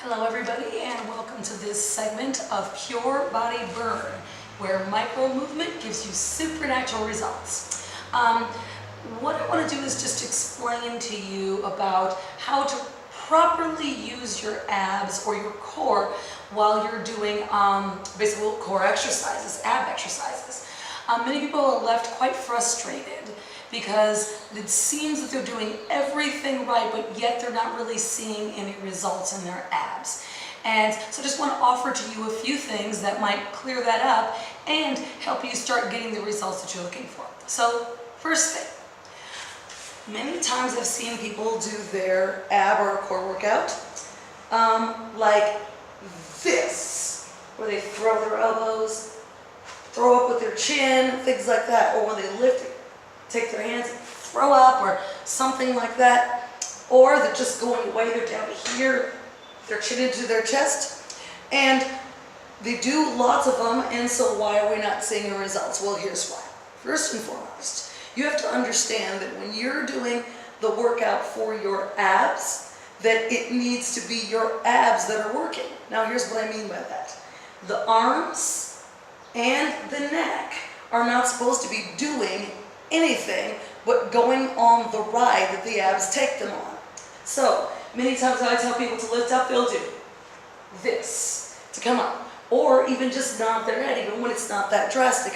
Hello everybody, and welcome to this segment of Pure Body Burn, where micro movement gives you supernatural results. What I want to do is just explain to you about how to properly use your abs or your core while you're doing basically core exercises, ab exercises. Many people are left quite frustrated because it seems that they're doing everything right, but yet they're not really seeing any results in their abs. And so I just want to offer to you a few things that might clear that up and help you start getting the results that you're looking for. So first thing, many times I've seen people do their ab or core workout like this, where they throw their elbows, throw up with their chin, things like that, or when they lift it, take their hands and throw up or something like that, or they're just going way, they're down here, their chin into their chest, and they do lots of them. And so why are we not seeing the results? Well, here's why. First and foremost, you have to understand that when you're doing the workout for your abs, that it needs to be your abs that are working. Now here's what I mean by that. The arms and the neck are not supposed to be doing anything but going on the ride that the abs take them on. So many times I tell people to lift up, they'll do this to come up, or even just nod their head, even when it's not that drastic,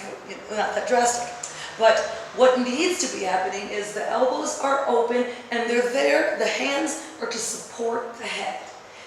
But what needs to be happening is the elbows are open and they're there. The hands are to support the head.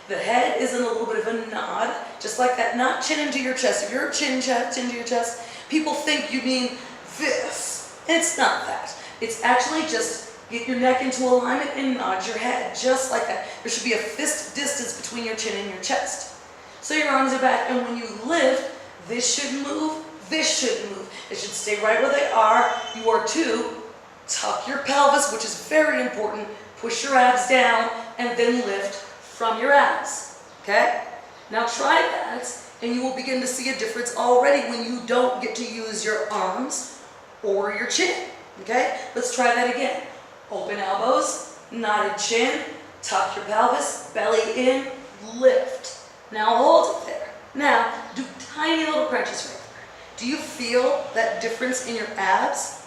The head is in a little bit of a nod, just like that, not chin into your chest. If you're chin to your chest, people think you mean this. It's not that. It's actually just get your neck into alignment and nod your head, just like that. There should be a fist distance between your chin and your chest. So your arms are back, and when you lift, this should move, this should move. It should stay right where they are. You are to tuck your pelvis, which is very important. Push your abs down, and then lift from your abs. Okay? Now try that, and you will begin to see a difference already when you don't get to use your arms or your chin. Okay? Let's try that again. Open elbows, knotted chin, tuck your pelvis, belly in, lift. Now hold it there. Now do tiny little crunches right there. Do you feel that difference in your abs?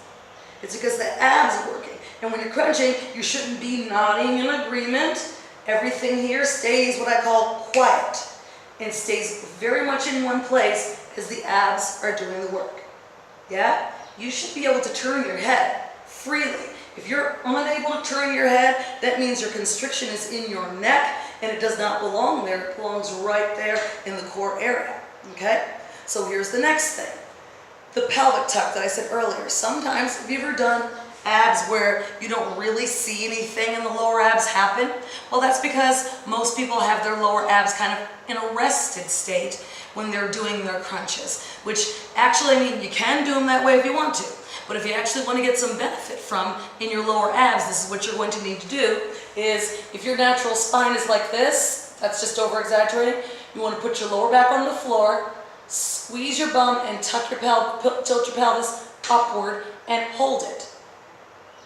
It's because the abs are working. And when you're crunching, you shouldn't be nodding in agreement. Everything here stays what I call quiet and stays very much in one place as the abs are doing the work. Yeah? You should be able to turn your head freely. If you're unable to turn your head, that means your constriction is in your neck and it does not belong there. It belongs right there in the core area. Okay? So here's the next thing. The pelvic tuck that I said earlier. Sometimes, have you ever done abs where you don't really see anything in the lower abs happen? Well, that's because most people have their lower abs kind of in a rested state when they're doing their crunches, which actually, I mean, you can do them that way if you want to, but if you actually want to get some benefit from in your lower abs, this is what you're going to need to do, is if your natural spine is like this, that's just over-exaggerating, you want to put your lower back on the floor, squeeze your bum and tuck your tilt your pelvis upward and hold it.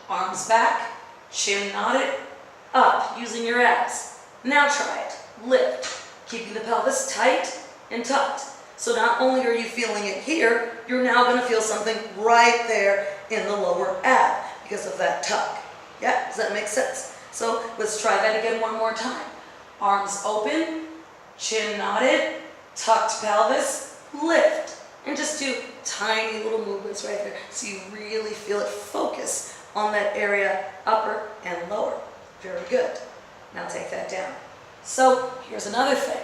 Arms back, chin knotted, up using your abs. Now try it. Lift, keeping the pelvis tight and tucked. So not only are you feeling it here, you're now going to feel something right there in the lower ab because of that tuck. Yeah, does that make sense? So let's try that again one more time. Arms open, chin knotted, tucked pelvis, lift. And just do tiny little movements right there so you really feel it. Focus on that area, upper and lower. Very good. Now take that down. So here's another thing.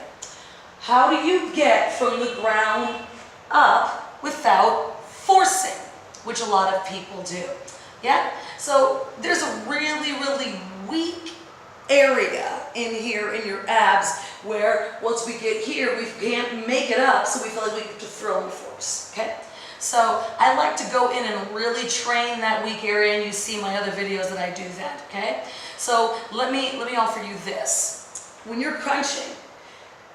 How do you get from the ground up without forcing, which a lot of people do? Yeah? So there's a really, really weak area in here in your abs where once we get here, we can't make it up, so we feel like we have to throw in force. Okay? So I like to go in and really train that weak area, and you see my other videos that I do that. Okay? So let me offer you this. When you're crunching,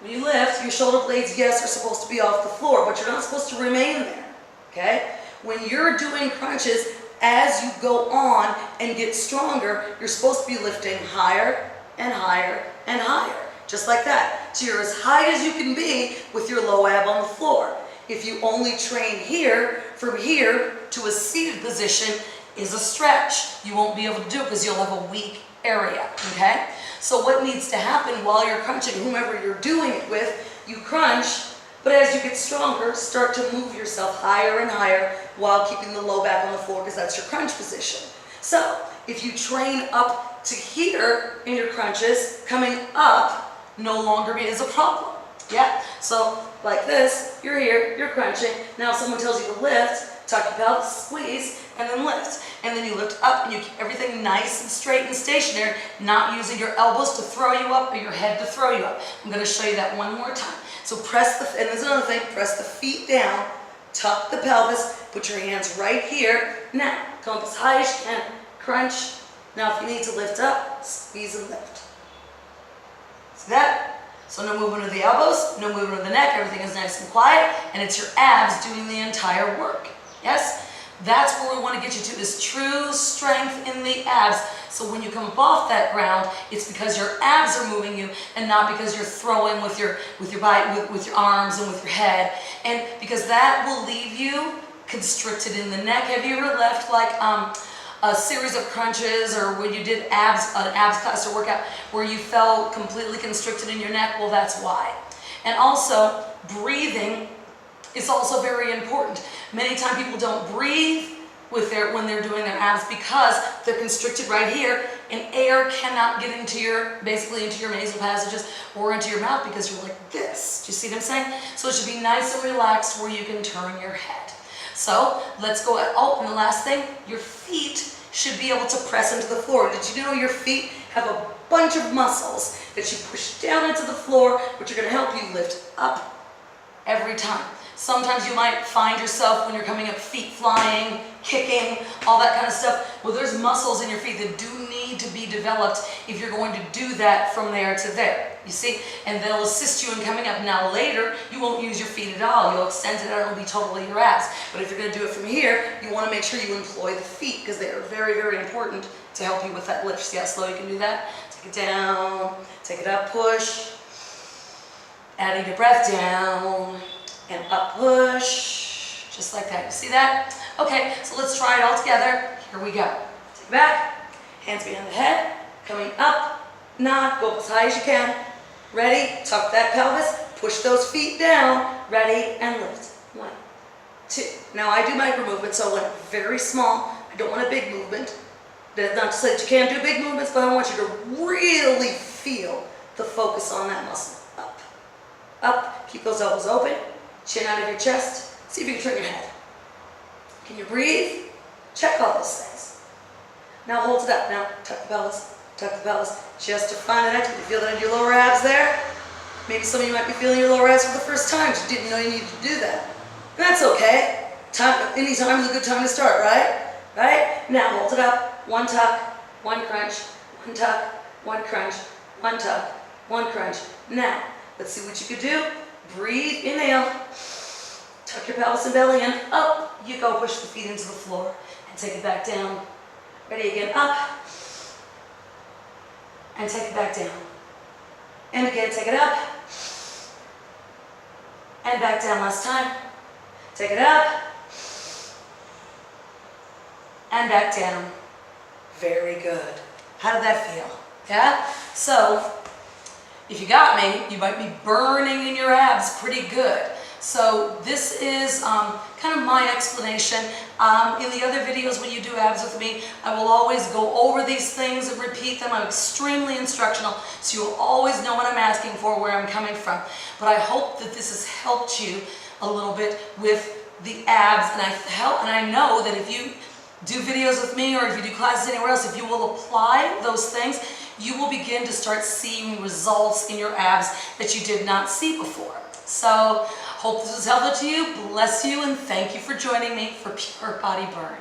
when you lift, your shoulder blades, yes, are supposed to be off the floor, but you're not supposed to remain there, okay? When you're doing crunches, as you go on and get stronger, you're supposed to be lifting higher and higher and higher. just like that. So you're as high as you can be with your low ab on the floor. If you only train here, from here to a seated position is a stretch. You won't be able to do it because you'll have a weak area, okay? So what needs to happen while you're crunching, whomever you're doing it with, you crunch, but as you get stronger, start to move yourself higher and higher while keeping the low back on the floor because that's your crunch position. So if you train up to here in your crunches, coming up no longer is a problem. Yeah? So like this, you're here, you're crunching. Now if someone tells you to lift, tuck your pelvis, squeeze, and then lift. And then you lift up and you keep everything nice and straight and stationary, not using your elbows to throw you up or your head to throw you up. I'm going to show you that one more time. So press the, and there's another thing, press the feet down, tuck the pelvis, put your hands right here. Now, come up as high as you can, crunch. Now if you need to lift up, squeeze and lift. See that? So no movement of the elbows, no movement of the neck, everything is nice and quiet, and it's your abs doing the entire work. Yes? That's where we want to get you to, this true strength in the abs. So when you come up off that ground, it's because your abs are moving you and not because you're throwing with your body, with your arms and with your head. And because that will leave you constricted in the neck. Have you ever left like a series of crunches or when you did an abs class or workout where you felt completely constricted in your neck? Well, that's why. And also, breathing is also very important. Many times people don't breathe when they're doing their abs because they're constricted right here and air cannot get into basically into your nasal passages or into your mouth because you're like this. Do you see what I'm saying? So it should be nice and relaxed where you can turn your head. So let's go, and the last thing, your feet should be able to press into the floor. Did you know your feet have a bunch of muscles that you push down into the floor, which are going to help you lift up every time? Sometimes you might find yourself when you're coming up, feet flying, kicking, all that kind of stuff. Well, there's muscles in your feet that do need to be developed if you're going to do that from there to there. You see? And they'll assist you in coming up. Now later, you won't use your feet at all. You'll extend it out, it'll be totally your abs. But if you're going to do it from here, you want to make sure you employ the feet because they are very, very important to help you with that lift. See how slow you can do that? Take it down, take it up, push. Adding your breath down. And up, push, just like that. You see that? Okay, so let's try it all together. Here we go. Take it back, hands behind the head, coming up, knock, go up as high as you can. Ready? Tuck that pelvis, push those feet down. Ready? And lift. 1, 2. Now I do micro movements, so I want it very small. I don't want a big movement. That's not to say that you can't do big movements, but I want you to really feel the focus on that muscle. Up, up, keep those elbows open. Chin out of your chest. See if you can turn your head. Can you breathe? Check all those things. Now hold it up. Now tuck the pelvis, just to find that out. You feel that in your lower abs there? Maybe some of you might be feeling your lower abs for the first time. You didn't know you needed to do that. And that's okay. Any time is a good time to start, right? Right? Now hold it up. 1 tuck, 1 crunch, 1 tuck, 1 crunch, 1 tuck, 1 crunch. Now, let's see what you could do. Breathe, inhale, tuck your pelvis and belly in, up you go, push the feet into the floor, and take it back down. Ready again, up, and take it back down. And again, take it up, and back down last time. Take it up, and back down. Very good. How did that feel? Yeah? So, if you got me, you might be burning in your abs pretty good. So this is kind of my explanation. In the other videos when you do abs with me, I will always go over these things and repeat them. I'm extremely instructional, so you'll always know what I'm asking for, where I'm coming from. But I hope that this has helped you a little bit with the abs, and I know that if you do videos with me or if you do classes anywhere else, if you will apply those things, you will begin to start seeing results in your abs that you did not see before. So, hope this was helpful to you. Bless you, and thank you for joining me for Pure Body Burn.